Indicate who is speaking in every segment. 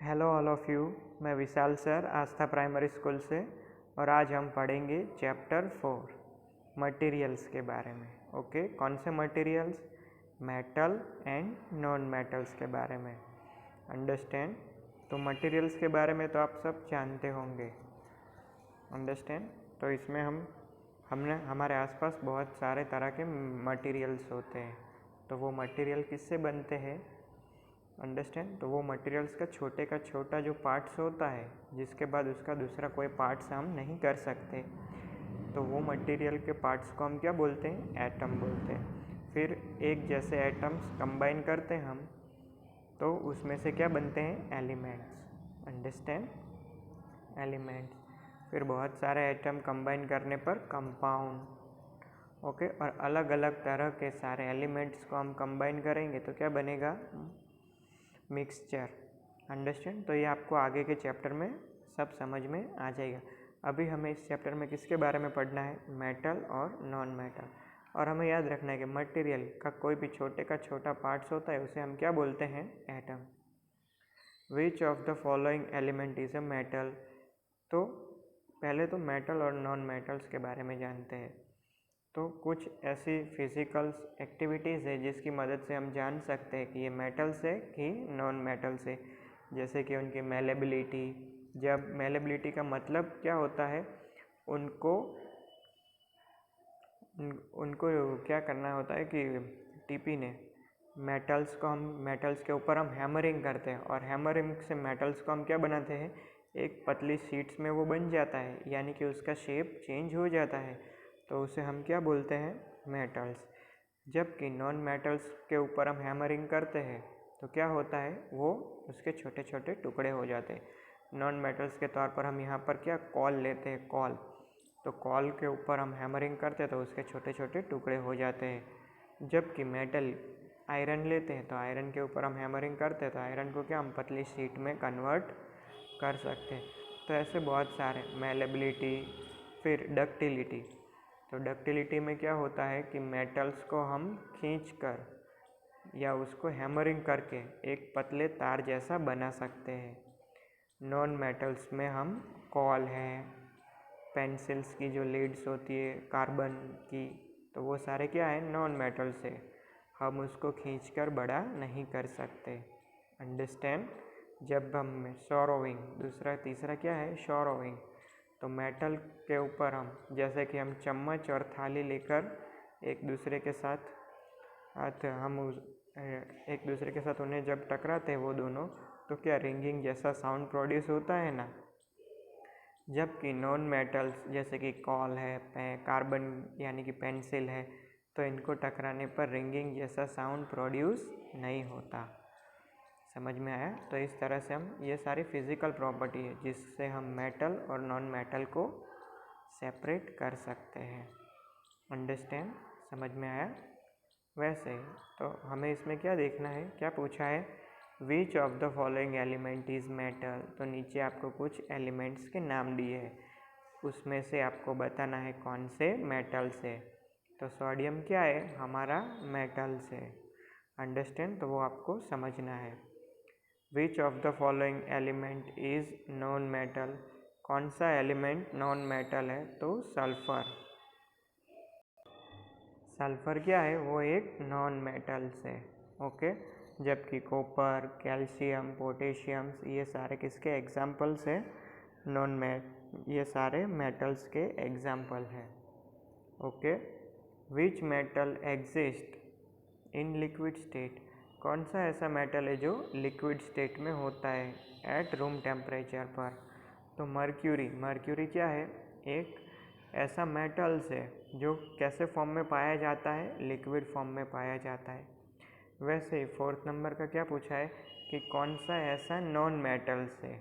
Speaker 1: Hello all of you. मैं विशाल sir आस्था primary school से और आज हम पढ़ेंगे चैप्टर 4 मटेरियल्स के बारे में। ओके, कौन से materials? Metal and non metals के बारे में। अंडरस्टैंड? तो मटेरियल्स के बारे में तो आप सब जानते होंगे। अंडरस्टैंड? तो इसमें हमने हमारे आसपास बहुत सारे तरह के मटेरियल्स होते हैं। तो वो मटेरियल किससे बनते हैं? अंडरस्टैंड? तो वो मटेरियल्स का छोटा जो पार्ट्स होता है जिसके बाद उसका दूसरा कोई पार्ट्स हम नहीं कर सकते, तो वो मटेरियल के पार्ट्स को हम क्या बोलते हैं? एटम बोलते हैं। फिर एक जैसे एटम्स कंबाइन करते हैं हम, तो उसमें से क्या बनते हैं? एलिमेंट्स। अंडरस्टैंड? एलिमेंट्स। फिर बहुत सारे एटम कंबाइन करने पर कंपाउंड। ओके, और अलग अलग तरह के सारे एलिमेंट्स को हम कंबाइन करेंगे तो क्या बनेगा? मिक्सचर। अंडरस्टैंड? तो ये आपको आगे के चैप्टर में सब समझ में आ जाएगा। अभी हमें इस चैप्टर में किसके बारे में पढ़ना है? मेटल और नॉन मेटल। और हमें याद रखना है कि मटेरियल का कोई भी छोटे का छोटा पार्ट्स होता है उसे हम क्या बोलते हैं? Atom. Which of the following element is a metal? तो पहले तो मेटल और नॉन मेटल्स के बारे में जानते हैं। तो कुछ ऐसी फिजिकल एक्टिविटीज़ है जिसकी मदद से हम जान सकते हैं कि ये मेटल्स है कि नॉन मेटल्स है। जैसे कि उनकी मेलेबिलिटी। जब मेलेबिलिटी का मतलब क्या होता है? उनको क्या करना होता है कि टीपी ने मेटल्स के ऊपर हम हैमरिंग करते हैं और हैमरिंग से मेटल्स को हम क्या बनाते हैं? एक पतली शीट्स में वो बन जाता है, यानी कि उसका शेप चेंज हो जाता है, तो उसे हम क्या बोलते हैं? मेटल्स। जबकि नॉन मेटल्स के ऊपर हम हैमरिंग करते हैं तो क्या होता है? वो उसके छोटे छोटे टुकड़े हो जाते हैं। नॉन मेटल्स के तौर पर हम यहाँ पर क्या कॉल लेते हैं? कॉल। तो कॉल के ऊपर हम हैमरिंग करते हैं तो उसके छोटे छोटे टुकड़े हो जाते हैं। जबकि मेटल आयरन लेते हैं तो आयरन के ऊपर हम हैमरिंग करते हैं तो आयरन को क्या हम पतली शीट में कन्वर्ट कर सकते हैं। तो ऐसे बहुत सारे मेलेबिलिटी। फिर डक्टिलिटी। तो डक्टिलिटी में क्या होता है कि मेटल्स को हम खींच कर या उसको हैमरिंग करके एक पतले तार जैसा बना सकते हैं। नॉन मेटल्स में हम कॉल है, पेंसिल्स की जो लीड्स होती है कार्बन की, तो वो सारे क्या है? नॉन मेटल्स है। हम उसको खींचकर बड़ा नहीं कर सकते। अंडरस्टैंड? जब हम शॉरोविंग, तीसरा क्या है? शॉरोविंग। तो मेटल के ऊपर हम जैसे कि हम चम्मच और थाली लेकर एक दूसरे के साथ उन्हें जब टकराते हैं वो दोनों, तो क्या रिंगिंग जैसा साउंड प्रोड्यूस होता है ना। जबकि नॉन मेटल्स जैसे कि कॉल है, कार्बन यानी कि पेंसिल है, तो इनको टकराने पर रिंगिंग जैसा साउंड प्रोड्यूस नहीं होता। समझ में आया? तो इस तरह से हम ये सारी फिजिकल प्रॉपर्टी है जिससे हम मेटल और नॉन मेटल को सेपरेट कर सकते हैं। अंडरस्टैंड? समझ में आया? वैसे ही तो हमें इसमें क्या देखना है? क्या पूछा है? Which of the following element is metal? तो नीचे आपको कुछ एलिमेंट्स के नाम दिए हैं, उसमें से आपको बताना है कौन से मेटल्स है। तो सोडियम क्या है? हमारा मेटल्स है। अंडरस्टैंड? तो वो आपको समझना है। Which of the following element is non metal? कौन सा एलिमेंट नॉन मेटल है? तो सल्फर। सल्फर क्या है? वो एक नॉन मेटल्स है। ओके, जबकि कॉपर, कैल्शियम, पोटेशियम्स ये सारे किसके एग्जाम्पल्स हैं? ये सारे मेटल्स के एग्जाम्पल हैं। Okay, which metal exist in liquid state? कौन सा ऐसा मेटल है जो लिक्विड स्टेट में होता है एट रूम टेम्परेचर पर? तो मर्क्यूरी क्या है? एक ऐसा मेटल्स है जो कैसे फॉर्म में पाया जाता है? लिक्विड फॉर्म में पाया जाता है। वैसे ही 4th नंबर का क्या पूछा है कि कौन सा ऐसा नॉन मेटल्स है?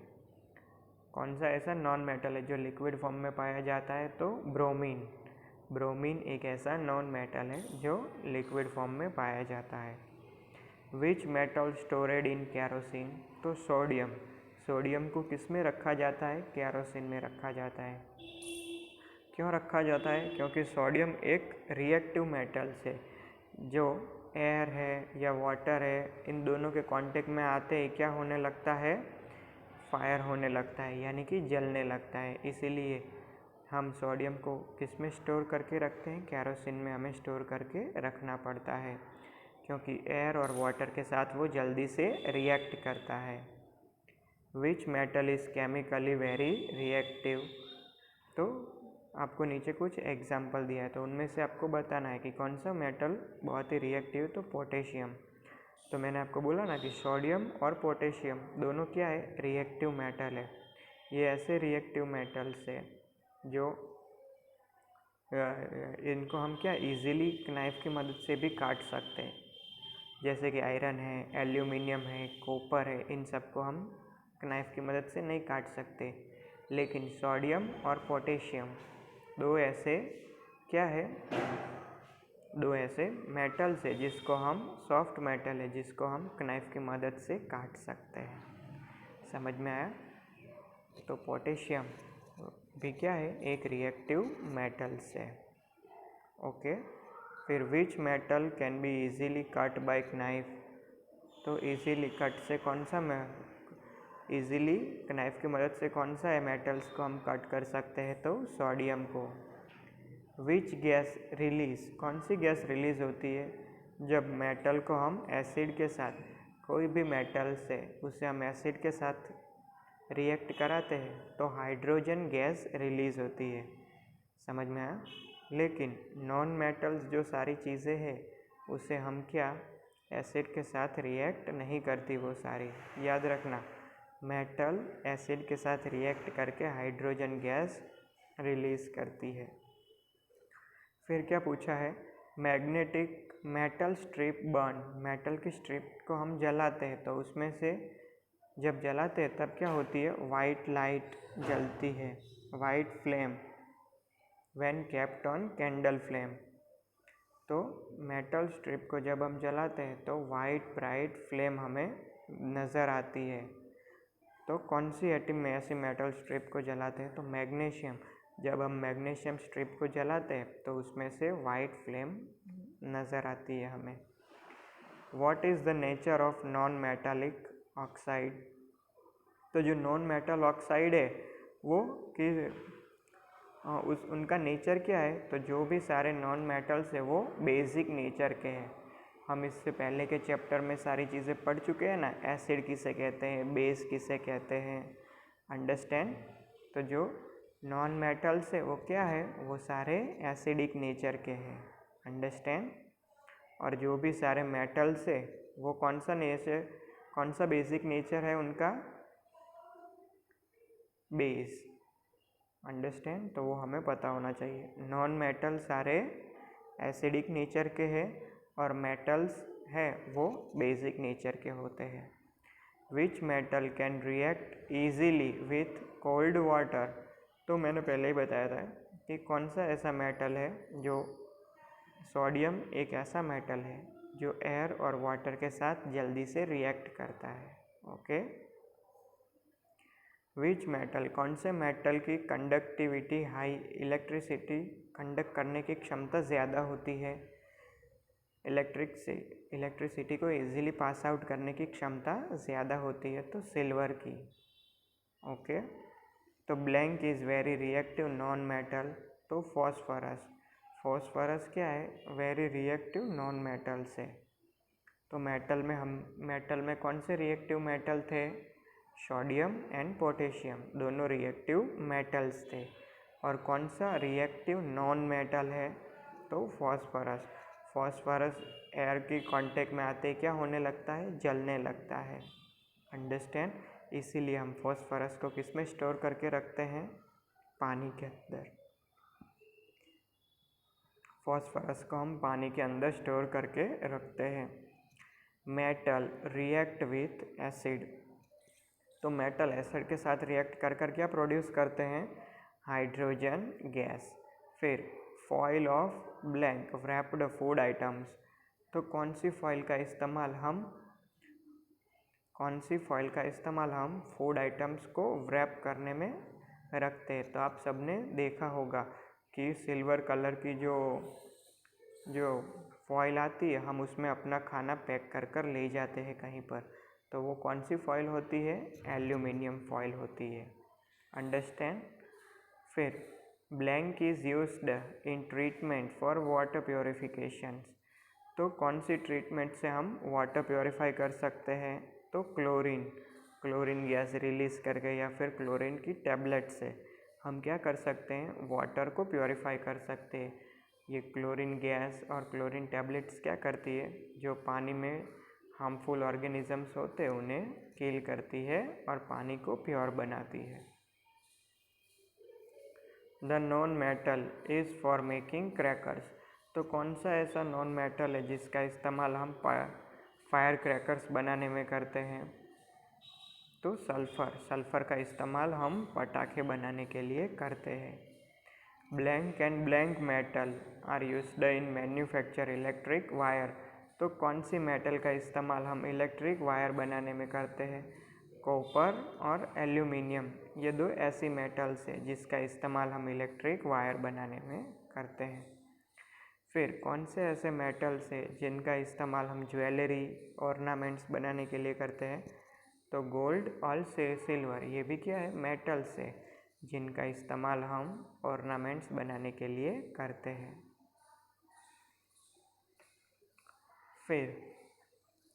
Speaker 1: कौन सा ऐसा नॉन मेटल है जो लिक्विड फॉर्म में पाया जाता है? तो ब्रोमीन एक ऐसा नॉन मेटल है जो लिक्विड फॉर्म में पाया जाता है। Which metal storeyed in kerosene? तो सोडियम को किस में रखा जाता है? कैरोसिन में रखा जाता है। क्यों रखा जाता है? क्योंकि सोडियम एक रिएक्टिव मेटल्स है जो एयर है या वाटर है, इन दोनों के कांटेक्ट में आते ही क्या होने लगता है? फायर होने लगता है यानी कि जलने लगता है। इसीलिए हम सोडियम को किस में स्टोर करके रखते हैं? केरोसिन में हमें स्टोर करके रखना पड़ता है, क्योंकि एयर और वाटर के साथ वो जल्दी से रिएक्ट करता है। Which metal is chemically very reactive? तो आपको नीचे कुछ एग्जाम्पल दिया है, तो उनमें से आपको बताना है कि कौन सा मेटल बहुत ही रिएक्टिव। तो पोटेशियम। तो मैंने आपको बोला ना कि सोडियम और पोटेशियम दोनों क्या है? रिएक्टिव मेटल है। ये ऐसे रिएक्टिव मेटल्स है जो इनको हम क्या इजीली नाइफ की मदद से भी काट सकते हैं, जैसे कि आयरन है, एल्यूमिनियम है, कॉपर है। इन सबको हम नाइफ की मदद से नहीं काट सकते, लेकिन सोडियम और पोटेशियम दो ऐसे क्या है? दो ऐसे मेटल्स है जिसको हम सॉफ्ट मेटल है जिसको हम नाइफ की मदद से काट सकते हैं। समझ में आया? तो पोटेशियम भी क्या है? एक रिएक्टिव मेटल्स है। ओके। फिर which metal can be easily cut by knife? तो इजीली कट से कौन सा इजीली नाइफ की मदद से कौन सा है मेटल्स को हम कट कर सकते हैं? तो सोडियम को। Which gas release? कौन सी गैस रिलीज होती है जब मेटल को हम एसिड के साथ, कोई भी मेटल से उसे हम एसिड के साथ रिएक्ट कराते हैं तो हाइड्रोजन गैस रिलीज होती है। समझ में आया? लेकिन नॉन मेटल्स जो सारी चीज़ें हैं उसे हम क्या एसिड के साथ रिएक्ट नहीं करती वो सारी। याद रखना, मेटल एसिड के साथ रिएक्ट करके हाइड्रोजन गैस रिलीज करती है। फिर क्या पूछा है? Magnetic metal strip burn. Metal की स्ट्रिप को हम जलाते हैं तो उसमें से जब जलाते हैं तब क्या होती है? वाइट लाइट जलती है, white flame when kept on candle flame. तो मेटल स्ट्रिप को जब हम जलाते हैं तो वाइट ब्राइट फ्लेम हमें नज़र आती है। तो कौन सी एटम में ऐसी मेटल स्ट्रिप को जलाते हैं? तो मैग्नीशियम। जब हम मैग्नीशियम स्ट्रिप को जलाते हैं तो उसमें से वाइट फ्लेम नज़र आती है हमें। What is the nature of non metallic oxide? तो जो नॉन मेटल ऑक्साइड है वो उनका नेचर क्या है? तो जो भी सारे नॉन मेटल्स है वो बेसिक नेचर के हैं। हम इससे पहले के चैप्टर में सारी चीज़ें पढ़ चुके हैं ना, एसिड किसे कहते हैं, बेस किसे कहते हैं। अंडरस्टैंड? तो जो नॉन मेटल्स है वो क्या है? वो सारे एसिडिक नेचर के हैं। अंडरस्टैंड? और जो भी सारे मेटल्स है वो कौन सा नेचर, कौन सा बेसिक नेचर है उनका? बेस। अंडरस्टैंड? तो वो हमें पता होना चाहिए। नॉन मेटल सारे एसिडिक नेचर के हैं और मेटल्स है वो बेसिक नेचर के होते हैं। Which metal can react easily with cold water? तो मैंने पहले ही बताया था कि कौन सा ऐसा मेटल है जो सोडियम एक ऐसा मेटल है जो एयर और वाटर के साथ जल्दी से रिएक्ट करता है। ओके। विच मेटल, कौन से मेटल की कंडक्टिविटी हाई, इलेक्ट्रिसिटी कंडक्ट करने की क्षमता ज़्यादा होती है? इलेक्ट्रिसिटी को इजीली पास आउट करने की क्षमता ज़्यादा होती है, तो सिल्वर की। ओके। तो blank is very reactive non metal, तो फॉस्फोरस। फॉस्फोरस क्या है? वेरी रिएक्टिव नॉन मेटल से। तो मेटल में कौन से रिएक्टिव मेटल थे? सोडियम एंड पोटेशियम दोनों रिएक्टिव मेटल्स थे। और कौन सा रिएक्टिव नॉन मेटल है? तो फॉस्फोरस। फॉस्फोरस एयर की कांटेक्ट में आते क्या होने लगता है? जलने लगता है। अंडरस्टैंड? इसीलिए हम फॉस्फोरस को किस में स्टोर करके रखते हैं? पानी के अंदर। फॉस्फोरस को हम पानी के अंदर स्टोर करके रखते हैं। Metal react with acid. तो मेटल एसिड के साथ रिएक्ट कर कर क्या प्रोड्यूस करते हैं? Hydrogen gas. फिर foil of blank wrapped food items. तो कौन सी फॉइल का इस्तेमाल हम फूड आइटम्स को व्रैप करने में रखते हैं? तो आप सबने देखा होगा कि सिल्वर कलर की जो फॉइल आती है हम उसमें अपना खाना पैक कर कर ले जाते हैं कहीं पर। तो वो कौन सी फॉइल होती है? एल्यूमिनियम फॉइल होती है। अंडरस्टैंड। फिर blank is used in treatment for water purification. तो कौन सी ट्रीटमेंट से हम वाटर प्योरीफाई कर सकते हैं? तो क्लोरीन गैस रिलीज़ करके या फिर क्लोरीन की टैबलेट से हम क्या कर सकते हैं? वाटर को प्योरीफाई कर सकते हैं। ये क्लोरीन गैस और क्लोरीन टैबलेट्स क्या करती है? जो पानी में हार्मफुल ऑर्गेनिजम्स होते हैं उन्हें किल करती है और पानी को प्योर बनाती है। The non metal is for making crackers. तो कौन सा ऐसा नॉन मेटल है जिसका इस्तेमाल हम फायर क्रैकर्स बनाने में करते हैं? तो सल्फ़र का इस्तेमाल हम पटाखे बनाने के लिए करते हैं। Blank and blank metal are used in manufacture electric wire. तो कौन सी मेटल का इस्तेमाल हम इलेक्ट्रिक वायर बनाने में करते हैं? कॉपर और एल्यूमिनियम, ये दो ऐसी मेटल्स हैं जिसका इस्तेमाल हम इलेक्ट्रिक वायर बनाने में करते हैं। फिर कौन से ऐसे मेटल्स हैं जिनका इस्तेमाल हम ज्वेलरी ऑर्नामेंट्स बनाने के लिए करते हैं? तो गोल्ड और सिल्वर, ये भी क्या है? मेटल्स है जिनका इस्तेमाल हम ऑर्नामेंट्स बनाने के लिए करते हैं। फिर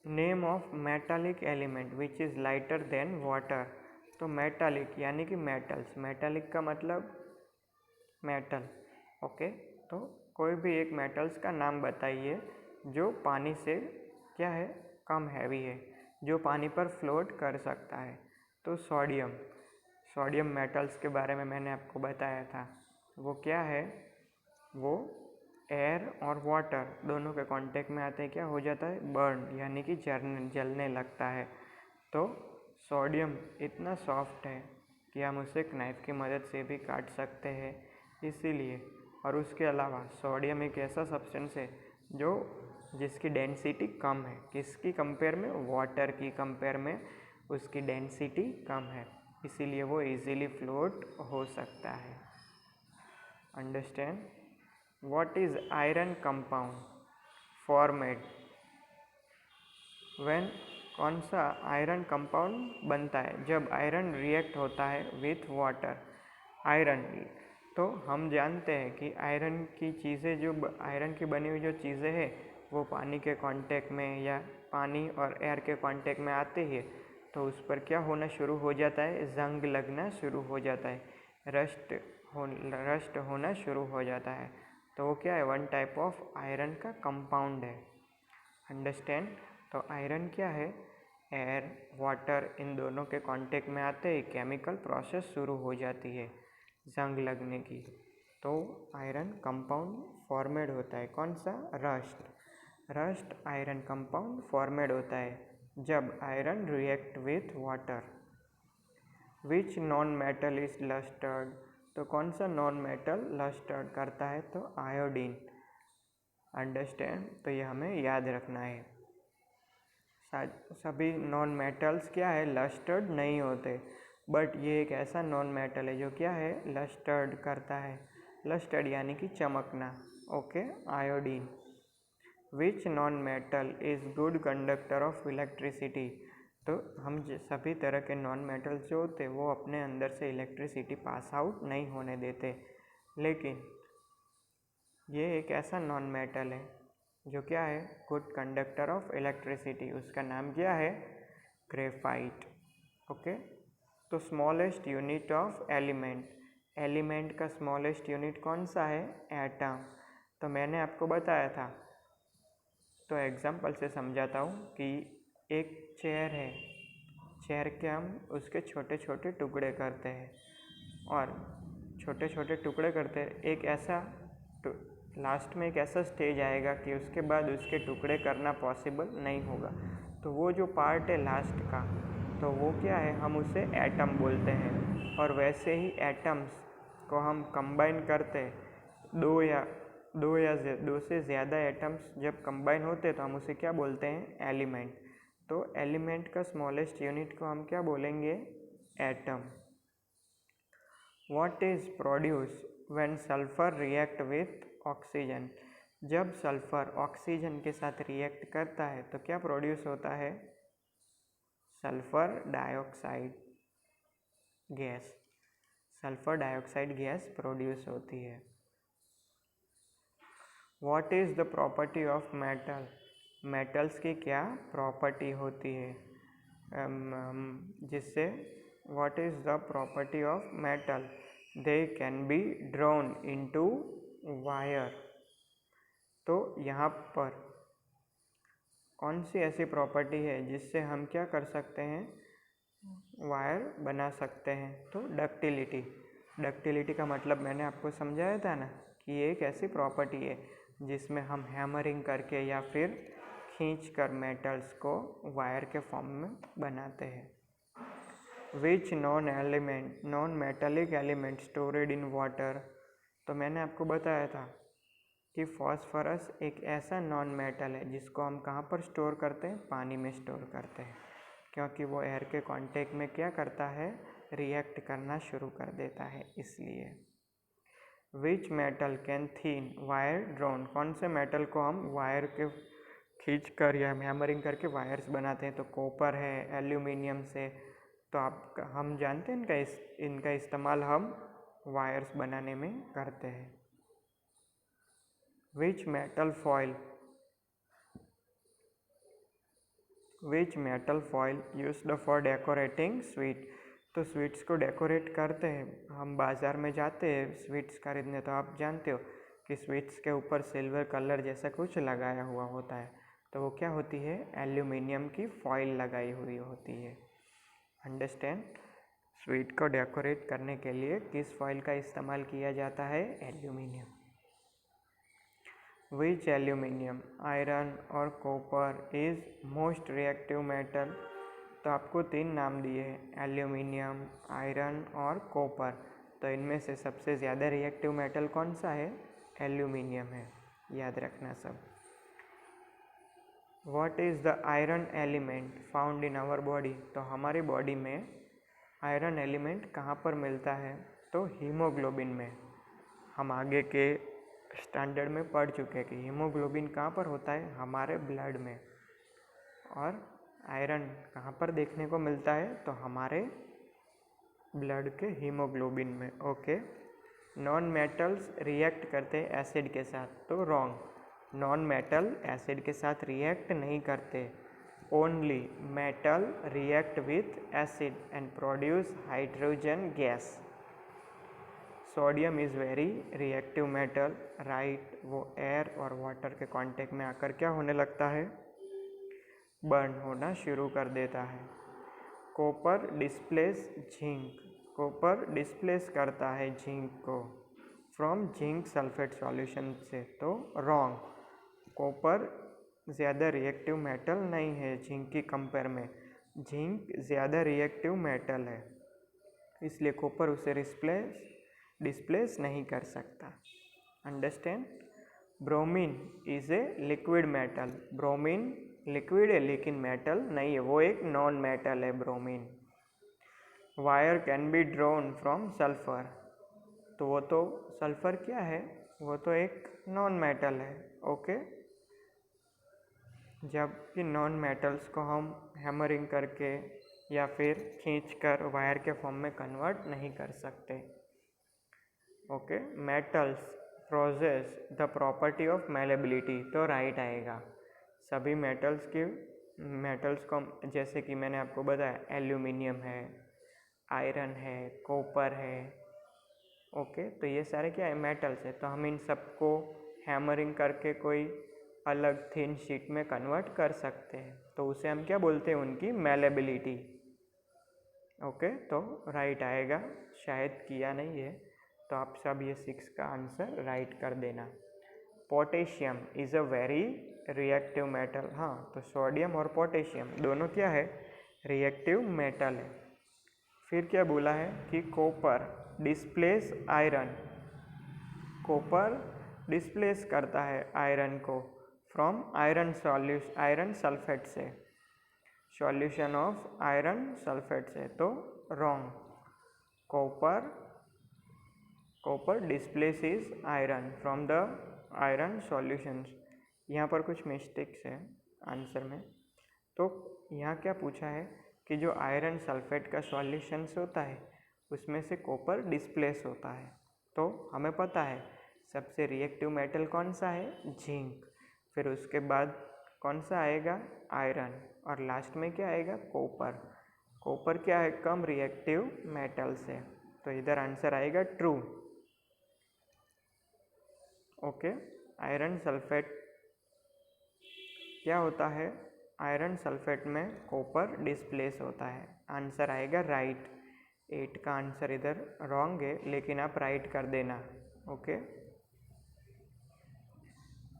Speaker 1: name of metallic element which is lighter than water. तो मेटालिक यानी कि मेटल्स, मेटालिक का मतलब मेटल, ओके। तो कोई भी एक मेटल्स का नाम बताइए जो पानी से क्या है? कम हैवी है, जो पानी पर फ्लोट कर सकता है। तो सोडियम मेटल्स के बारे में मैंने आपको बताया था। वो क्या है? वो एयर और वाटर दोनों के कांटेक्ट में आते हैं, क्या हो जाता है? बर्न, यानी कि जलने लगता है। तो सोडियम इतना सॉफ्ट है कि हम उसे एक नाइफ की मदद से भी काट सकते हैं, इसीलिए। और उसके अलावा सोडियम एक ऐसा सब्सटेंस है जिसकी डेंसिटी कम है। किसकी कंपेयर में? वाटर की कंपेयर में उसकी डेंसिटी कम है, इसीलिए वो इजीली फ्लोट हो सकता है। Understand. What is iron compound formed when? कौन सा आयरन कंपाउंड बनता है जब आयरन रिएक्ट होता है विथ वाटर? आयरन, तो हम जानते हैं कि आयरन की चीज़ें, जो आयरन की बनी हुई जो चीज़ें हैं वो पानी के कांटेक्ट में या पानी और एयर के कांटेक्ट में आते ही तो उस पर क्या होना शुरू हो जाता है? जंग लगना शुरू हो जाता है, रस्ट होना शुरू हो जाता है। तो वो क्या है? वन टाइप ऑफ आयरन का कंपाउंड है। अंडरस्टैंड। तो आयरन क्या है? एयर वाटर इन दोनों के कांटेक्ट में आते ही केमिकल प्रोसेस शुरू हो जाती है जंग लगने की। तो आयरन कंपाउंड फॉर्मेड होता है। कौन सा? रस्ट आयरन कंपाउंड फॉर्मेड होता है जब iron react with water. Which non metal is lustred? तो कौन सा नॉन मेटल लस्टर्ड करता है? तो आयोडीन। अंडरस्टैंड। तो ये हमें याद रखना है। सभी नॉन मेटल्स क्या है? लस्टर्ड नहीं होते, बट ये एक ऐसा नॉन मेटल है जो क्या है? लस्टर्ड करता है। लस्टर्ड यानी कि चमकना, okay. Iodine. Which non metal is good conductor of electricity? तो हम सभी तरह के नॉन मेटल्स जो होते हैं वो अपने अंदर से इलेक्ट्रिसिटी पास आउट नहीं होने देते, लेकिन ये एक ऐसा नॉन मेटल है जो क्या है? Good conductor of electricity. उसका नाम क्या है? Graphite, okay. तो स्मॉलेस्ट यूनिट ऑफ एलिमेंट का स्मॉलेस्ट यूनिट कौन सा है? एटम। तो मैंने आपको बताया था, तो एग्जांपल से समझाता हूँ कि एक चेयर है, चेयर के हम उसके छोटे छोटे टुकड़े करते हैं और छोटे छोटे टुकड़े करते हैं। एक ऐसा लास्ट में एक ऐसा स्टेज आएगा कि उसके बाद उसके टुकड़े करना पॉसिबल नहीं होगा। तो वो जो पार्ट है लास्ट का, तो वो क्या है? हम उसे एटम बोलते हैं। और वैसे ही एटम्स को हम कंबाइन करते हैं, दो से ज़्यादा एटम्स जब कंबाइन होते हैं तो हम उसे क्या बोलते हैं? एलिमेंट। तो एलिमेंट का स्मॉलेस्ट यूनिट को हम क्या बोलेंगे? Atom. What is produce when sulphur react with oxygen? जब सल्फर ऑक्सीजन के साथ रिएक्ट करता है तो क्या प्रोड्यूस होता है? सल्फर डाइऑक्साइड गैस प्रोड्यूस होती है। What is the property of metal? Metals की क्या प्रॉपर्टी होती है जिससे what is the property of metal? They can be drawn into wire. तो यहाँ पर कौन सी ऐसी प्रॉपर्टी है जिससे हम क्या कर सकते हैं, वायर बना सकते हैं? तो डक्टिलिटी का मतलब मैंने आपको समझाया था ना कि ये एक ऐसी प्रॉपर्टी है जिसमें हम हैमरिंग करके या फिर खींच कर मेटल्स को वायर के फॉर्म में बनाते हैं। Which non metallic element storeyed in water? तो मैंने आपको बताया था कि फॉस्फोरस एक ऐसा नॉन मेटल है जिसको हम कहाँ पर स्टोर करते हैं, पानी में स्टोर करते हैं, क्योंकि वो एयर के कांटेक्ट में क्या करता है, रिएक्ट करना शुरू कर देता है, इसलिए। Which metal can thin wire drawn? कौन से मेटल को हम वायर के खींच कर या हैमरिंग करके वायर्स बनाते हैं? तो कॉपर है, एल्यूमिनियम से। तो हम जानते हैं इनका इस्तेमाल हम वायर्स बनाने में करते हैं। Which metal foil used for decorating sweet? तो स्वीट्स को डेकोरेट करते हैं। हम बाज़ार में जाते हैं स्वीट्स खरीदने, तो आप जानते हो कि स्वीट्स के ऊपर सिल्वर कलर जैसा कुछ लगाया हुआ होता है, तो वो क्या होती है, एल्यूमिनियम की फॉइल लगाई हुई होती है। अंडरस्टैंड? स्वीट को डेकोरेट करने के लिए किस फॉइल का इस्तेमाल किया जाता है, एल्यूमिनियम। विच एल्यूमिनियम, आयरन और copper is most reactive metal? तो आपको 3 नाम दिए हैं, एल्यूमिनियम, आयरन और कॉपर। तो इनमें से सबसे ज़्यादा रिएक्टिव मेटल कौन सा है, एल्यूमिनियम है, याद रखना सब। What is the iron element found in our body? तो हमारी बॉडी में आयरन एलिमेंट कहाँ पर मिलता है, तो हीमोग्लोबिन में। हम आगे के स्टैंडर्ड में पढ़ चुके हैं कि हीमोग्लोबिन कहाँ पर होता है, हमारे ब्लड में। और आयरन कहाँ पर देखने को मिलता है, तो हमारे ब्लड के हीमोग्लोबिन में। ओके। नॉन मेटल्स रिएक्ट करते हैं एसिड के साथ, तो रॉन्ग। नॉन मेटल एसिड के साथ रिएक्ट नहीं करते। Only metal react with acid and produce hydrogen gas. Sodium is very reactive metal, right. वो एयर और वाटर के कांटेक्ट में आकर क्या होने लगता है, बर्न होना शुरू कर देता है। Copper displace zinc, copper displace करता है जिंक को फ्रॉम जिंक सल्फेट सॉल्यूशन से, तो रॉन्ग। कॉपर ज़्यादा रिएक्टिव मेटल नहीं है जिंक की कंपेयर में। जिंक ज़्यादा रिएक्टिव मेटल है, इसलिए कॉपर उसे डिस्प्लेस नहीं कर सकता। Understand? Bromine is a liquid metal. Bromine liquid है लेकिन मेटल नहीं है, वो एक नॉन मेटल है bromine. Wire can be drawn from sulphur, तो वो तो सल्फर क्या है, वो तो एक नॉन मेटल है। ओके। जबकि नॉन मेटल्स को हम हैमरिंग करके या फिर खींचकर वायर के फॉर्म में कन्वर्ट नहीं कर सकते। Okay. Metals possess the property of malleability, तो राइट आएगा। सभी मेटल्स को, जैसे कि मैंने आपको बताया, एल्यूमिनियम है, आयरन है, कॉपर है। ओके। तो ये सारे क्या है, मेटल्स है। तो हम इन सबको हैमरिंग करके कोई अलग थिन शीट में कन्वर्ट कर सकते हैं, तो उसे हम क्या बोलते हैं, उनकी मेलेबिलिटी। ओके। तो राइट आएगा, शायद किया नहीं है, तो आप सब ये 6 का आंसर राइट कर देना। Potassium is a very reactive metal. हाँ, तो सोडियम और पोटेशियम दोनों क्या है, रिएक्टिव मेटल है। फिर क्या बोला है कि copper displace iron, copper displace करता है आयरन को फ्रॉम आयरन सल्फेट से, सॉल्यूशन ऑफ आयरन सल्फेट से, तो wrong. Copper displaces iron from the iron solutions. यहाँ पर कुछ मिस्टेक्स है आंसर में। तो यहाँ क्या पूछा है कि जो आयरन सल्फेट का सॉल्यूशंस होता है उसमें से कॉपर डिस्प्लेस होता है। तो हमें पता है सबसे रिएक्टिव मेटल कौन सा है, जिंक। फिर उसके बाद कौन सा आएगा, आयरन, और लास्ट में क्या आएगा, कॉपर। कॉपर क्या है, कम रिएक्टिव मेटल से, तो इधर आंसर आएगा ट्रू। ओके, आयरन सल्फेट क्या होता है, आयरन सल्फेट में कॉपर डिस्प्लेस होता है, आंसर आएगा राइट। 8 का आंसर इधर रॉन्ग है, लेकिन आप राइट कर देना। Okay,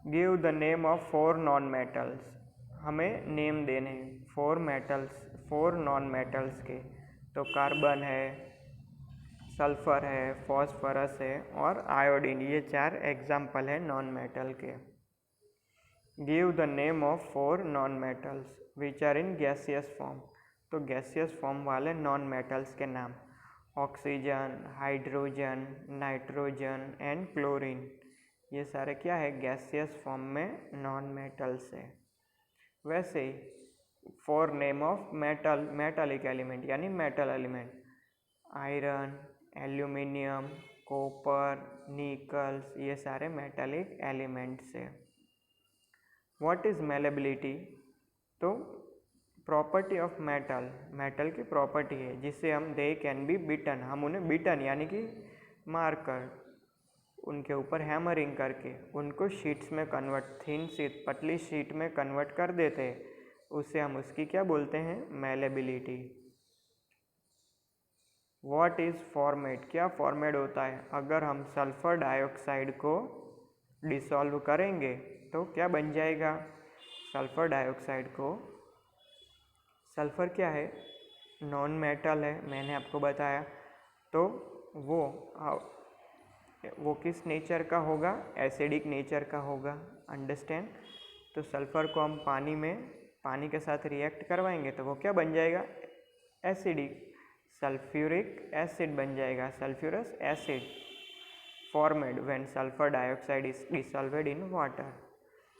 Speaker 1: give the name of 4 non metals, हमें नेम देने हैं 4 मेटल्स, 4 नॉन मेटल्स के। तो कार्बन है, सल्फर है, फॉस्फोरस है और आयोडीन, ये 4 एग्जाम्पल है नॉन मेटल के। Give the name of 4 non metals which are in gaseous form, तो गैसियस फॉर्म वाले नॉन मेटल्स के नाम, oxygen, hydrogen, nitrogen and chlorine, ये सारे क्या है, गैसियस फॉर्म में नॉन मेटल्स है। वैसे ही 4 नेम ऑफ मेटालिक एलिमेंट यानी metal element, iron, aluminium, copper, nickels, ये सारे मेटालिक एलिमेंट्स है। व्हाट इज मेलेबिलिटी, तो प्रॉपर्टी ऑफ मेटल, मेटल की प्रॉपर्टी है जिससे हम दे कैन बी बीटन, हम उन्हें बीटन यानी कि मारकर, उनके ऊपर हैमरिंग करके उनको शीट्स में कन्वर्ट, थिन शीट, पतली शीट में कन्वर्ट कर देते हैं, उससे हम उसकी क्या बोलते हैं, मेलेबिलिटी। व्हाट इज फॉर्मेट, क्या फॉर्मेट होता है, अगर हम सल्फर डाइऑक्साइड को डिसॉल्व करेंगे तो क्या बन जाएगा, सल्फर डाइऑक्साइड को, सल्फर क्या है, नॉन मेटल है, मैंने आपको बताया, तो वो किस नेचर का होगा, एसिडिक नेचर का होगा, अंडरस्टैंड। तो सल्फर को हम पानी के साथ रिएक्ट करवाएंगे तो वो क्या बन जाएगा, एसिडिक, सल्फ्यूरिक एसिड बन जाएगा, sulphurous acid formed when sulfur dioxide is dissolved in water.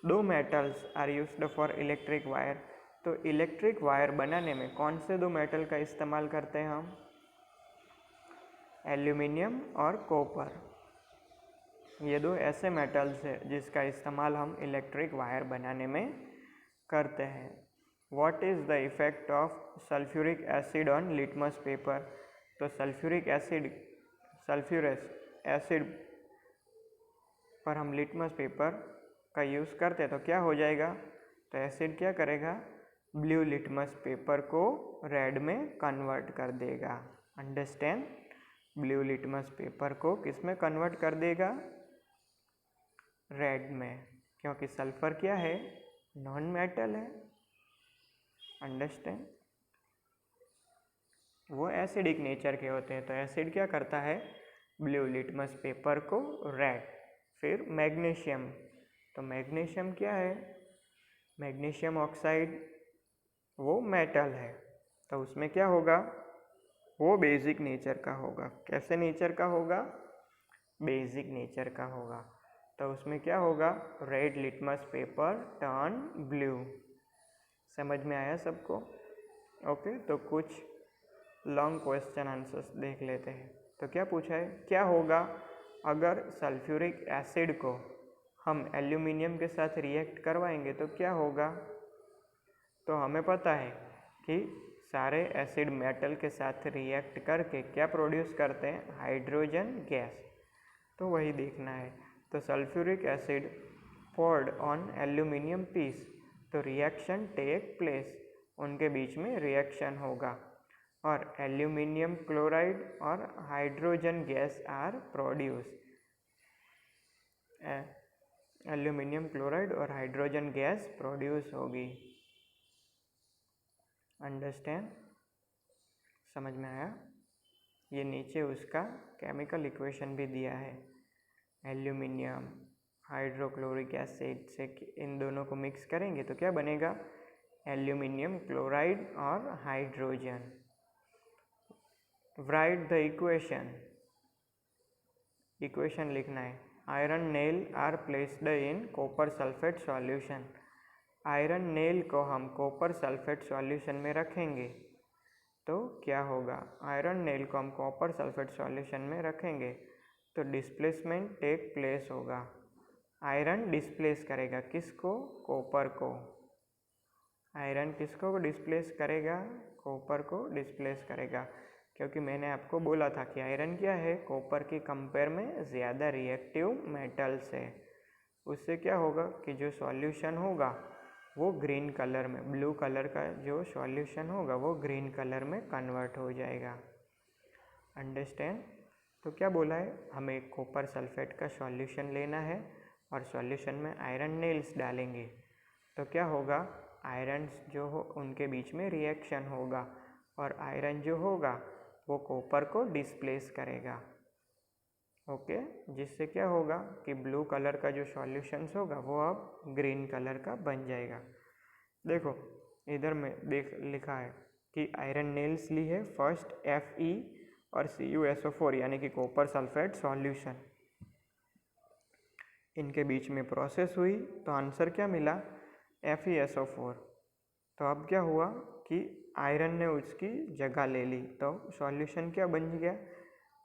Speaker 1: 2 metals are used for electric wire, तो इलेक्ट्रिक वायर बनाने में कौन से 2 मेटल का इस्तेमाल करते हैं हम, एल्यूमिनियम और कॉपर, ये 2 ऐसे मेटल्स हैं जिसका इस्तेमाल हम इलेक्ट्रिक वायर बनाने में करते हैं। What is the effect of sulphuric acid on litmus paper, तो सल्फ्यूरिक एसिड, सल्फ्यूरस एसिड पर हम लिटमस पेपर का यूज़ करते हैं तो क्या हो जाएगा, तो एसिड क्या करेगा, ब्लू लिटमस पेपर को रेड में कन्वर्ट कर देगा, अंडरस्टैंड। ब्लू लिटमस पेपर को किस में कन्वर्ट कर देगा, रेड में, क्योंकि सल्फर क्या है, नॉन मेटल है, अंडरस्टैंड। वो एसिडिक नेचर के होते हैं, तो एसिड क्या करता है, ब्लू लिटमस पेपर को रेड। फिर मैग्नीशियम, तो मैग्नीशियम क्या है, मैग्नीशियम ऑक्साइड, वो मेटल है, तो उसमें क्या होगा, वो बेसिक नेचर का होगा, कैसे नेचर का होगा, बेसिक नेचर का होगा, तो उसमें क्या होगा, red litmus paper turn blue. समझ में आया सबको, ओके। तो कुछ लॉन्ग क्वेश्चन आंसर्स देख लेते हैं। तो क्या पूछा है, क्या होगा अगर सल्फ्यूरिक एसिड को हम एल्यूमिनियम के साथ रिएक्ट करवाएंगे तो क्या होगा, तो हमें पता है कि सारे एसिड मेटल के साथ रिएक्ट करके क्या प्रोड्यूस करते हैं, हाइड्रोजन गैस, तो वही देखना है। तो sulphuric acid poured on aluminium piece, तो रिएक्शन टेक प्लेस, उनके बीच में रिएक्शन होगा और एल्यूमिनियम क्लोराइड और hydrogen gas are produce, aluminium chloride और हाइड्रोजन गैस प्रोड्यूस होगी, अंडरस्टैंड, समझ में आया। ये नीचे उसका केमिकल इक्वेशन भी दिया है, एल्यूमिनियम हाइड्रोक्लोरिक एसिड से इन दोनों को मिक्स करेंगे तो क्या बनेगा, एल्यूमिनियम क्लोराइड और hydrogen. Write the equation, equation लिखना है, iron nail are placed in copper sulphate solution, iron nail को हम कॉपर सल्फेट सॉल्यूशन में रखेंगे तो क्या होगा, आयरन नेल को हम कॉपर सल्फेट सॉल्यूशन में रखेंगे तो डिस्प्लेसमेंट टेक प्लेस होगा। आयरन डिस्प्लेस करेगा किसको, कॉपर को। आयरन किसको डिस्प्लेस करेगा, कॉपर को डिस्प्लेस करेगा, क्योंकि मैंने आपको बोला था कि आयरन क्या है, कॉपर की कंपेयर में ज़्यादा रिएक्टिव मेटल्स है। उससे क्या होगा कि जो सॉल्यूशन होगा वो ग्रीन कलर में, ब्लू कलर का जो सॉल्यूशन होगा वो ग्रीन कलर में कन्वर्ट हो जाएगा। अंडरस्टैंड। तो क्या बोला है, हमें कॉपर सल्फेट का सॉल्यूशन लेना है और सॉल्यूशन में आयरन नेल्स डालेंगे तो क्या होगा, आयरन्स जो हो उनके बीच में रिएक्शन होगा और आयरन जो होगा वो कॉपर को डिस्प्लेस करेगा। ओके, जिससे क्या होगा कि ब्लू कलर का जो सॉल्यूशंस होगा वो अब ग्रीन कलर का बन जाएगा। देखो इधर में देख लिखा है कि आयरन नेल्स ली है फर्स्ट Fe और CuSO4 यानी कि कॉपर सल्फेट सॉल्यूशन, इनके बीच में प्रोसेस हुई तो आंसर क्या मिला, FeSO4। तो अब क्या हुआ कि आयरन ने उसकी जगह ले ली तो सॉल्यूशन क्या बन गया,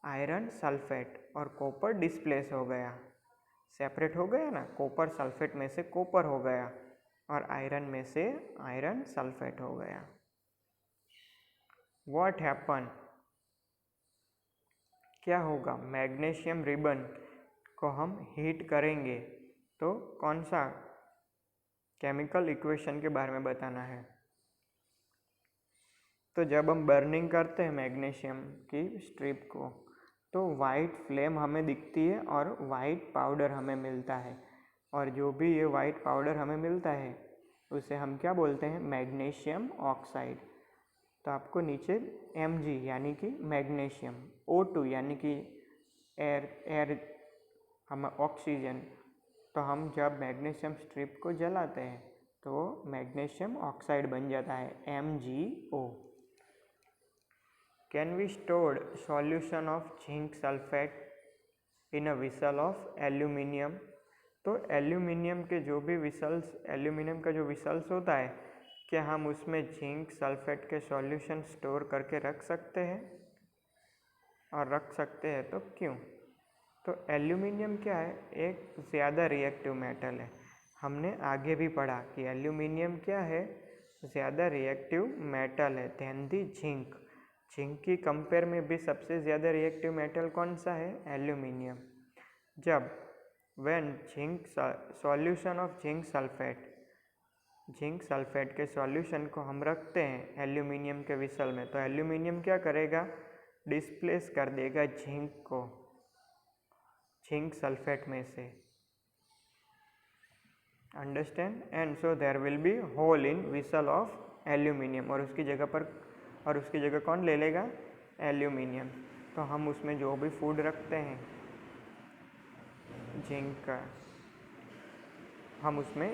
Speaker 1: आयरन सल्फेट, और कॉपर डिस्प्लेस हो गया, सेपरेट हो गया ना, कॉपर सल्फेट में से कॉपर हो गया और आयरन में से आयरन सल्फेट हो गया। व्हाट हैपन, क्या होगा, मैग्नीशियम रिबन को हम हीट करेंगे तो कौन सा केमिकल इक्वेशन के बारे में बताना है। तो जब हम बर्निंग करते हैं मैग्नीशियम की स्ट्रिप को तो वाइट फ्लेम हमें दिखती है और वाइट पाउडर हमें मिलता है, और जो भी ये वाइट पाउडर हमें मिलता है उसे हम क्या बोलते हैं, मैग्नीशियम ऑक्साइड। तो आपको नीचे Mg यानी कि मैग्नीशियम, O2 यानी कि एयर हम ऑक्सीजन, तो हम जब मैग्नीशियम स्ट्रिप को जलाते हैं तो मैग्नीशियम ऑक्साइड बन जाता है MgO। Can we store solution of zinc sulphate in a vessel of aluminium. तो एल्यूमिनियम के जो भी विसल्स, एल्यूमिनियम का जो विसल्स होता है, क्या हम उसमें जिंक सल्फेट के सॉल्यूशन स्टोर करके रख सकते हैं, और रख सकते हैं तो क्यों। तो एल्यूमिनियम क्या है, एक ज़्यादा रिएक्टिव मेटल है। हमने आगे भी पढ़ा कि एल्यूमिनियम क्या है, ज़्यादा रिएक्टिव मेटल है देन दी जिंक। जिंक की कंपेयर में भी सबसे ज़्यादा रिएक्टिव मेटल कौन सा है, एल्यूमिनियम। जब when zinc solution of zinc sulphate, zinc sulphate के सॉल्यूशन को हम रखते हैं एल्यूमिनियम के विसल में, तो एल्यूमिनियम क्या करेगा, डिस्प्लेस कर देगा जिंक को जिंक सल्फेट में से। Understand. And so there will be hole in vessel of aluminium, और उसकी जगह कौन ले लेगा, एल्यूमिनियम। तो हम उसमें जो भी फूड रखते हैं जिंक का, हम उसमें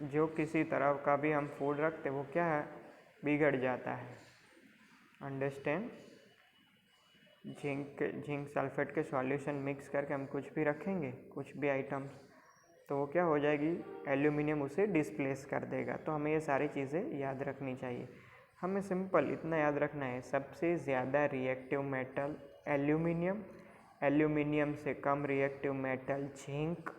Speaker 1: जो किसी तरह का भी हम फूड रखते हैं वो क्या है, बिगड़ जाता है। अंडरस्टैंड। जिंक सल्फेट के सॉल्यूशन मिक्स करके हम कुछ भी रखेंगे, कुछ भी आइटम्स, तो वो क्या हो जाएगी, एल्यूमिनियम उसे डिस्प्लेस कर देगा। तो हमें ये सारी चीज़ें याद रखनी चाहिए। हमें सिंपल इतना याद रखना है, सबसे ज़्यादा रिएक्टिव मेटल एल्यूमिनियम, एल्यूमिनियम से कम रिएक्टिव मेटल जिंक,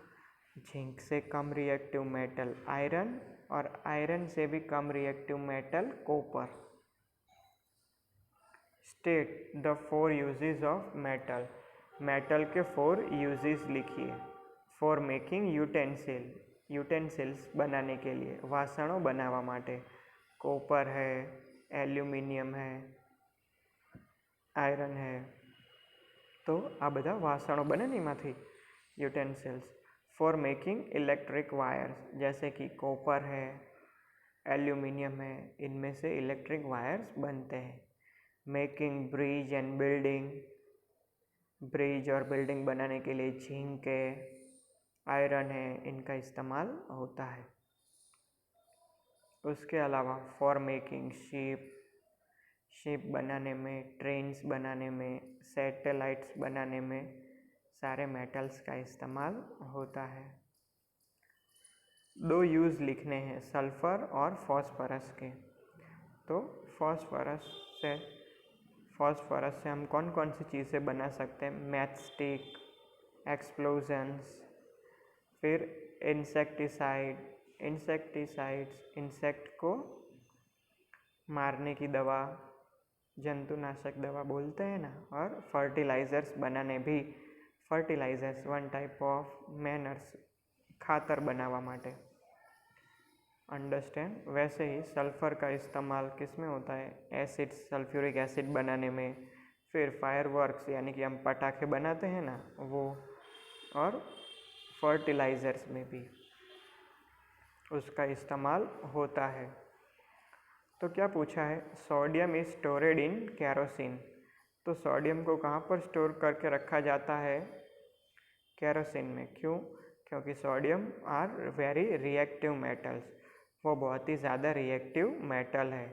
Speaker 1: जिंक से कम रिएक्टिव मेटल आयरन, और आयरन से भी कम reactive metal copper. State the 4 uses of metal, metal के 4 यूजेस लिखिए। फॉर मेकिंग यूटेंसिल, यूटेंसिल्स बनाने के लिए, वासणों बनावा माटे, कॉपर है, एल्यूमिनियम है, आयरन है, तो आ बधा वासणों बने ने एमांथी utensils. For making electric wires, जैसे कि कॉपर है, एल्यूमिनियम है, इनमें से इलेक्ट्रिक वायर्स बनते हैं। Making bridge and building, bridge और बिल्डिंग बनाने के लिए जिंक है, आयरन है, इनका इस्तेमाल होता है। उसके अलावा फॉर मेकिंग शिप, शिप बनाने में, ट्रेन्स बनाने में, सैटेलाइट्स बनाने में सारे मेटल्स का इस्तेमाल होता है। 2 यूज़ लिखने हैं सल्फ़र और फॉस्फरस के। तो फॉस्फोरस से फॉस्फोरस से हम कौन कौन सी चीज़ें बना सकते हैं? मैचस्टिक, एक्सप्लोजन्स, फिर इंसेक्टिसाइड्स इंसेक्ट को मारने की दवा, जंतुनाशक दवा बोलते हैं ना, और फर्टिलाइज़र्स बनाने भी, fertilisers one type of manners खातर बनावा माटे। अंडरस्टैंड। वैसे ही सल्फ़र का इस्तेमाल किस में होता है? एसिड, सल्फ्यूरिक एसिड बनाने में, फिर फायरवर्क्स यानी कि हम पटाखे बनाते हैं ना वो, और फर्टिलाइज़र्स में भी उसका इस्तेमाल होता है। तो क्या पूछा है? Sodium is storeyed in kerosene. तो सोडियम को कहाँ पर स्टोर करके रखा जाता है? केरोसिन में। क्यों? क्योंकि sodium are very reactive metals, वो बहुत ही ज़्यादा रिएक्टिव मेटल है,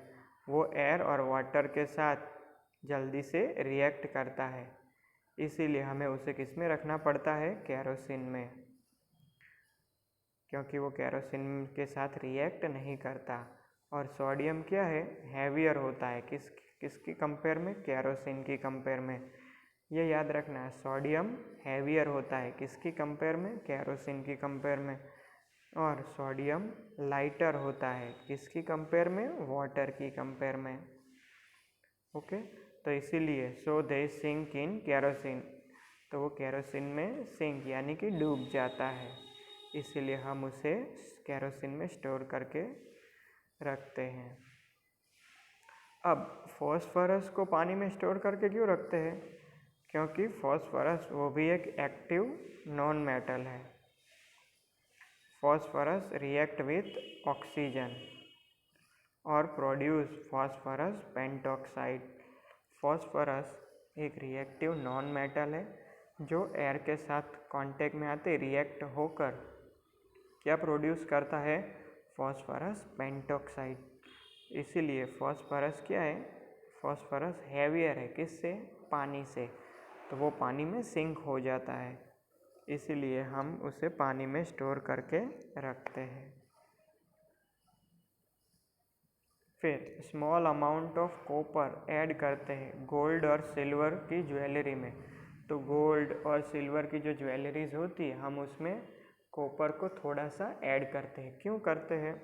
Speaker 1: वो एयर और वाटर के साथ जल्दी से रिएक्ट करता है, इसीलिए हमें उसे किस में रखना पड़ता है? केरोसिन में, क्योंकि वो केरोसिन के साथ रिएक्ट नहीं करता। और सोडियम क्या है? हैवियर होता है, किसकी कंपेयर में? केरोसिन की कंपेयर में। ये याद रखना है, सोडियम हैवियर होता है किसकी कंपेयर में? केरोसिन की कंपेयर में। और सोडियम लाइटर होता है किसकी कंपेयर में? वाटर की कंपेयर में। ओके, तो इसीलिए सो दे सिंक इन केरोसिन, तो वो केरोसिन में सिंक यानी कि डूब जाता है, इसीलिए हम उसे केरोसिन में स्टोर करके रखते हैं। अब फॉस्फोरस को पानी में स्टोर करके क्यों रखते हैं? क्योंकि फॉस्फोरस वो भी एक एक्टिव नॉन मेटल है। फॉस्फोरस रिएक्ट विथ ऑक्सीजन और प्रोड्यूस फॉस्फोरस पेंटॉक्साइड। फॉस्फोरस एक रिएक्टिव नॉन मेटल है जो एयर के साथ कांटेक्ट में आते रिएक्ट होकर क्या प्रोड्यूस करता है? Phosphorus pentoxide. इसीलिए फॉस्फोरस क्या है? फॉस्फोरस हैवियर है किससे? पानी से, तो वो पानी में सिंक हो जाता है, इसीलिए हम उसे पानी में स्टोर करके रखते हैं। फिर small amount of copper add करते हैं गोल्ड और सिल्वर की ज्वेलरी में। तो गोल्ड और सिल्वर की जो ज्वेलरीज होती है हम उसमें कॉपर को थोड़ा सा ऐड करते हैं। क्यों करते हैं?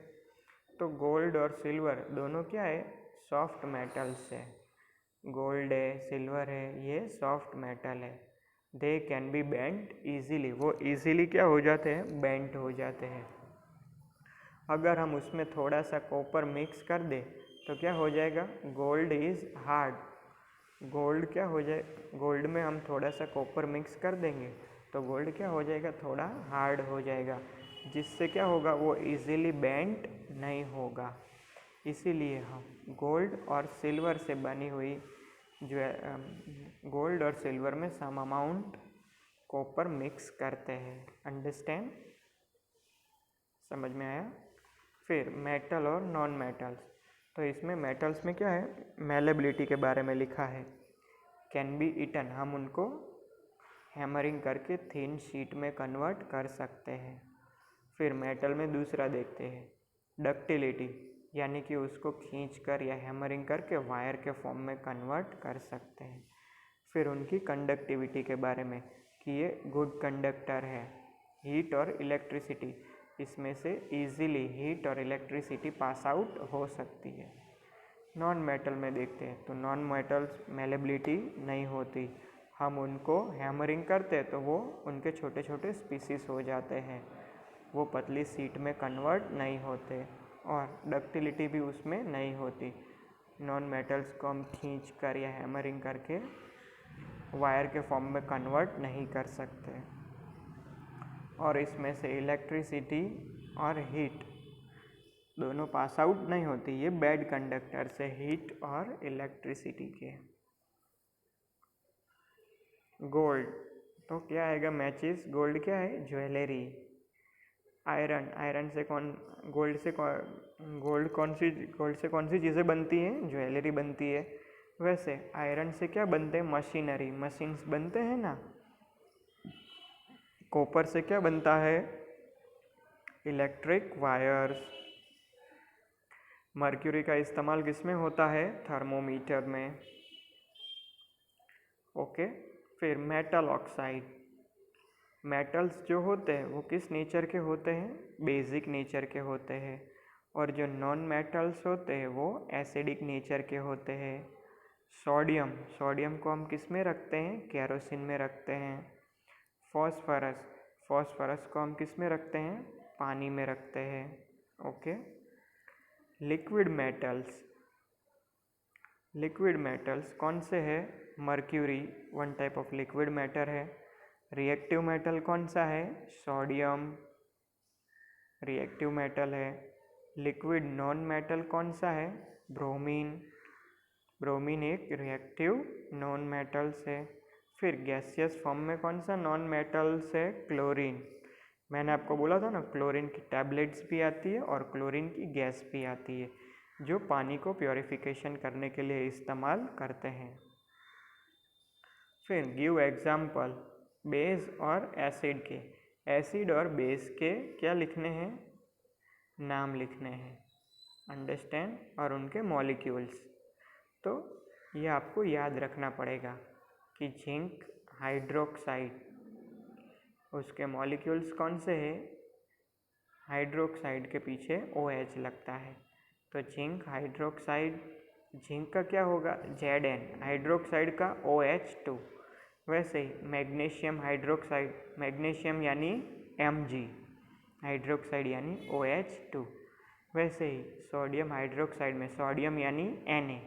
Speaker 1: तो गोल्ड और सिल्वर दोनों क्या है? सॉफ्ट मेटल्स है। गोल्ड है, सिल्वर है, ये सॉफ्ट मेटल है। They can B bent easily, वो ईजीली क्या हो जाते हैं? बेंट हो जाते हैं। अगर हम उसमें थोड़ा सा कॉपर मिक्स कर दें तो क्या हो जाएगा? Gold is hard. गोल्ड क्या हो जाए? गोल्ड में हम थोड़ा सा कॉपर मिक्स कर देंगे तो गोल्ड क्या हो जाएगा? थोड़ा हार्ड हो जाएगा, जिससे क्या होगा? वो इजीली बेंट नहीं होगा। इसीलिए हम गोल्ड और सिल्वर से बनी हुई गोल्ड और सिल्वर में सम अमाउंट कॉपर मिक्स करते हैं। अंडरस्टैंड? समझ में आया? फिर मेटल और नॉन मेटल्स। तो इसमें मेटल्स में क्या है? मेलेबिलिटी के बारे में लिखा है। कैन बी ईटन, हम उनको हैमरिंग करके थिन शीट में कन्वर्ट कर सकते हैं। फिर मेटल में दूसरा देखते हैं, डक्टिलिटी, यानी कि उसको खींचकर या हैमरिंग करके वायर के फॉर्म में कन्वर्ट कर सकते हैं। फिर उनकी कंडक्टिविटी के बारे में कि ये गुड कंडक्टर है। हीट और इलेक्ट्रिसिटी, इसमें से इजीली हीट और इलेक्ट्रिसिटी पास आउट हो सकती है। नॉन मेटल में देखते हैं तो नॉन मेटल्स मेलेबिलिटी नहीं होती, हम उनको हैमरिंग करते तो वो उनके छोटे छोटे स्पीसीज हो जाते हैं, वो पतली सीट में कन्वर्ट नहीं होते और डक्टिलिटी भी उसमें नहीं होती। नॉन मेटल्स को हम खींच कर या हैमरिंग करके वायर के फॉर्म में कन्वर्ट नहीं कर सकते। और इसमें से इलेक्ट्रिसिटी और हीट दोनों पास आउट नहीं होती, ये बैड कंडक्टर से हीट और इलेक्ट्रिसिटी के। गोल्ड, तो क्या आएगा? मैचिस। गोल्ड क्या है? ज्वेलरी। आयरन, आयरन से गोल्ड से कौन सी चीज़ें बनती हैं? ज्वेलरी बनती है। वैसे आयरन से क्या बनते हैं? मशीनरी, मशीन्स बनते हैं ना। कॉपर से क्या बनता है? Electric wires. मर्क्यूरी का इस्तेमाल किस में होता है? थर्मोमीटर में। ओके। फिर मेटल ऑक्साइड। मेटल्स जो होते हैं वो किस नेचर के होते हैं? बेसिक नेचर के होते हैं। और जो नॉन मेटल्स होते हैं वो एसिडिक नेचर के होते हैं। सोडियम, सोडियम को हम किस में रखते हैं? केरोसिन में रखते हैं। फॉस्फोरस, फॉस्फोरस को हम किस में रखते हैं? पानी में रखते हैं। Okay. Liquid metals, liquid metals कौन से है? Mercury one type of liquid matter है। रिएक्टिव मेटल कौन सा है? सोडियम रिएक्टिव मेटल है। लिक्विड नॉन मेटल कौन सा है? ब्रोमीन, ब्रोमीन एक रिएक्टिव नॉन मेटल्स है। फिर गैसियस फॉर्म में कौन सा नॉन मेटल्स है? क्लोरीन। मैंने आपको बोला था ना, क्लोरीन की टैबलेट्स भी आती है और क्लोरीन की गैस भी आती है जो पानी को प्योरिफिकेशन करने के लिए इस्तेमाल करते हैं। फिर गिव एग्जाम्पल बेस और एसिड के। एसिड और बेस के क्या लिखने हैं? नाम लिखने हैं, अंडरस्टैंड, और उनके मॉलिक्यूल्स। तो ये आपको याद रखना पड़ेगा कि जिंक हाइड्रोक्साइड, उसके मॉलिक्यूल्स कौन से हैं? हाइड्रोक्साइड के पीछे OH लगता है, तो जिंक हाइड्रोक्साइड, जिंक का क्या होगा? Zn, हाइड्रोक्साइड का OH2। वैसे ही मैग्नीशियम हाइड्रोक्साइड, मैग्नीशियम यानी Mg, हाइड्रोक्साइड यानी OH2। वैसे ही सोडियम हाइड्रोक्साइड में सोडियम यानी Na,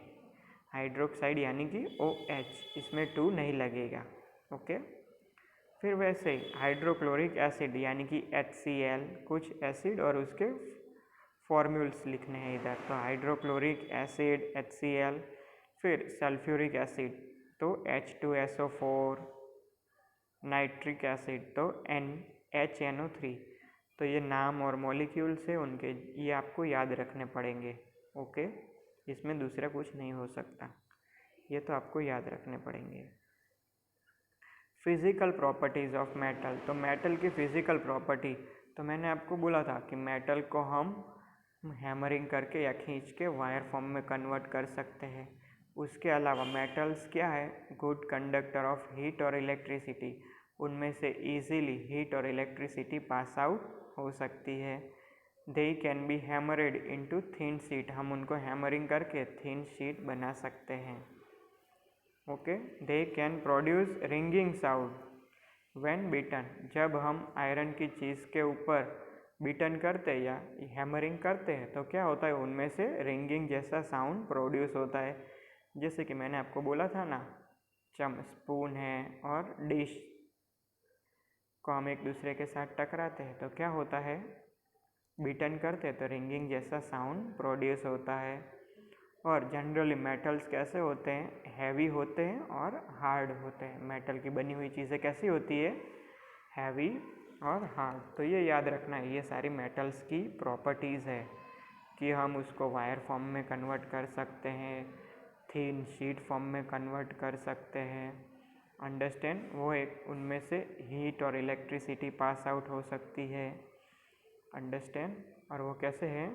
Speaker 1: हाइड्रोक्साइड यानी कि OH, इसमें 2 नहीं लगेगा। ओके। फिर वैसे ही हाइड्रोक्लोरिक एसिड यानी कि HCl, कुछ एसिड और उसके फॉर्म्यूल्स लिखने हैं इधर, तो हाइड्रोक्लोरिक एसिड HCl। फिर सल्फ्यूरिक एसिड तो H2SO4, नाइट्रिक एसिड तो HNO3। तो ये नाम और मॉलिक्यूल्स है उनके, ये आपको याद रखने पड़ेंगे। ओके, इसमें दूसरा कुछ नहीं हो सकता, ये तो आपको याद रखने पड़ेंगे। फिज़िकल प्रॉपर्टीज़ ऑफ मेटल, तो मेटल की फ़िज़िकल प्रॉपर्टी, तो मैंने आपको बोला था कि मेटल को हम हैमरिंग करके या खींच के वायर फॉर्म में कन्वर्ट कर सकते हैं। उसके अलावा मेटल्स क्या है? गुड कंडक्टर ऑफ हीट और इलेक्ट्रिसिटी, उनमें से ईजीली हीट और इलेक्ट्रिसिटी पास आउट हो सकती है। They can be hammered into thin sheet, हम उनको हैमरिंग करके थिन शीट बना सकते हैं। Okay. They can produce ringing sound when beaten, जब हम आयरन की चीज़ के ऊपर बीटन करते हैं या हैमरिंग करते हैं तो क्या होता है? उनमें से रिंगिंग जैसा साउंड प्रोड्यूस होता है। जैसे कि मैंने आपको बोला था ना, स्पून है और डिश को हम एक दूसरे के साथ टकराते हैं तो क्या होता है? बीटन करते हैं तो रिंगिंग जैसा साउंड प्रोड्यूस होता है। और जनरली मेटल्स कैसे होते हैं? हैवी होते हैं और हार्ड होते हैं। मेटल की बनी हुई चीज़ें कैसी होती है? हैवी और हार्ड। तो ये याद रखना है, ये सारी मेटल्स की प्रॉपर्टीज़ है कि हम उसको वायर फॉर्म में कन्वर्ट कर सकते हैं, थिन शीट फॉर्म में कन्वर्ट कर सकते हैं, अंडरस्टैंड। वो एक उनमें से हीट और इलेक्ट्रिसिटी पास आउट हो सकती है, अंडरस्टैंड। और वो कैसे हैं?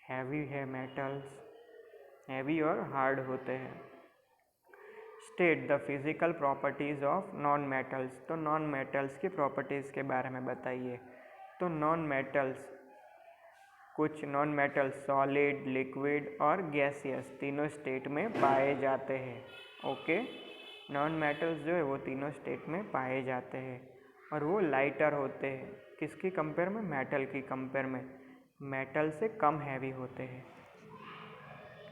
Speaker 1: हैवी है मेटल्स, हैवी और हार्ड होते हैं। State the physical properties of non metals, तो नॉन मेटल्स की प्रॉपर्टीज़ के बारे में बताइए। तो नॉन मेटल्स, कुछ नॉन मेटल्स सॉलिड, लिक्विड और गैसियस तीनों स्टेट में पाए जाते हैं। ओके, नॉन मेटल्स जो है वो तीनों स्टेट में पाए जाते हैं और वो लाइटर होते हैं। किसकी कंपेयर में? मेटल की कंपेयर में, मेटल से कम हैवी होते हैं,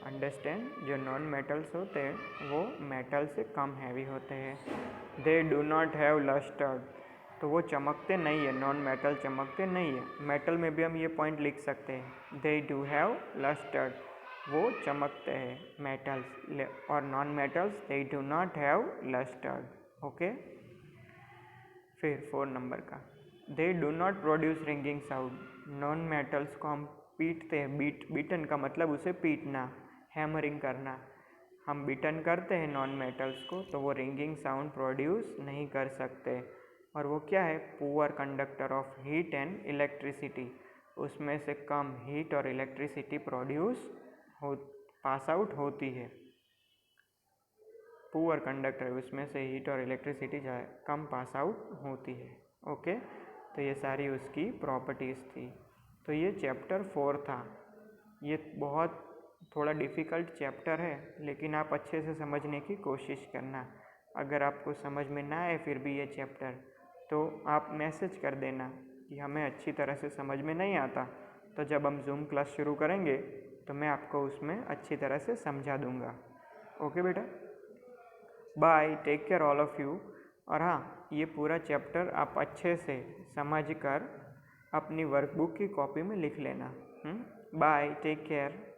Speaker 1: अंडरस्टैंड। जो नॉन मेटल्स होते हैं वो मेटल से कम हैवी होते हैं। They do not have lustre, तो वो चमकते नहीं है, नॉन मेटल चमकते नहीं है। मेटल में भी हम ये पॉइंट लिख सकते हैं, दे डू हैव लस्टर, वो चमकते हैं मेटल्स, और non metals they do not have lustre. Okay. फिर 4 नंबर का, they do not produce ringing sound, non metals को हम पीटते हैं, बीटन का मतलब उसे पीटना, हैमरिंग करना। हम बीटन करते हैं नॉन मेटल्स को तो वो रिंगिंग साउंड प्रोड्यूस नहीं कर सकते। और वो क्या है? Poor conductor of heat and electricity, उसमें से कम हीट और इलेक्ट्रिसिटी प्रोड्यूस पास आउट होती है। पुअर कंडक्टर उसमें से हीट और इलेक्ट्रिसिटी कम पास आउट होती है। ओके, तो ये सारी उसकी प्रॉपर्टीज़ थी। तो ये चैप्टर 4 था। ये बहुत थोड़ा डिफ़िकल्ट चैप्टर है, लेकिन आप अच्छे से समझने की कोशिश करना। अगर आपको समझ में ना आए फिर भी ये चैप्टर, तो आप मैसेज कर देना कि हमें अच्छी तरह से समझ में नहीं आता, तो जब हम जूम क्लास शुरू करेंगे तो मैं आपको उसमें अच्छी तरह से समझा दूँगा। ओके बेटा, bye, take care all of you. और हाँ, ये पूरा चैप्टर आप अच्छे से समझ कर अपनी वर्कबुक की कॉपी में लिख लेना। Bye, take care.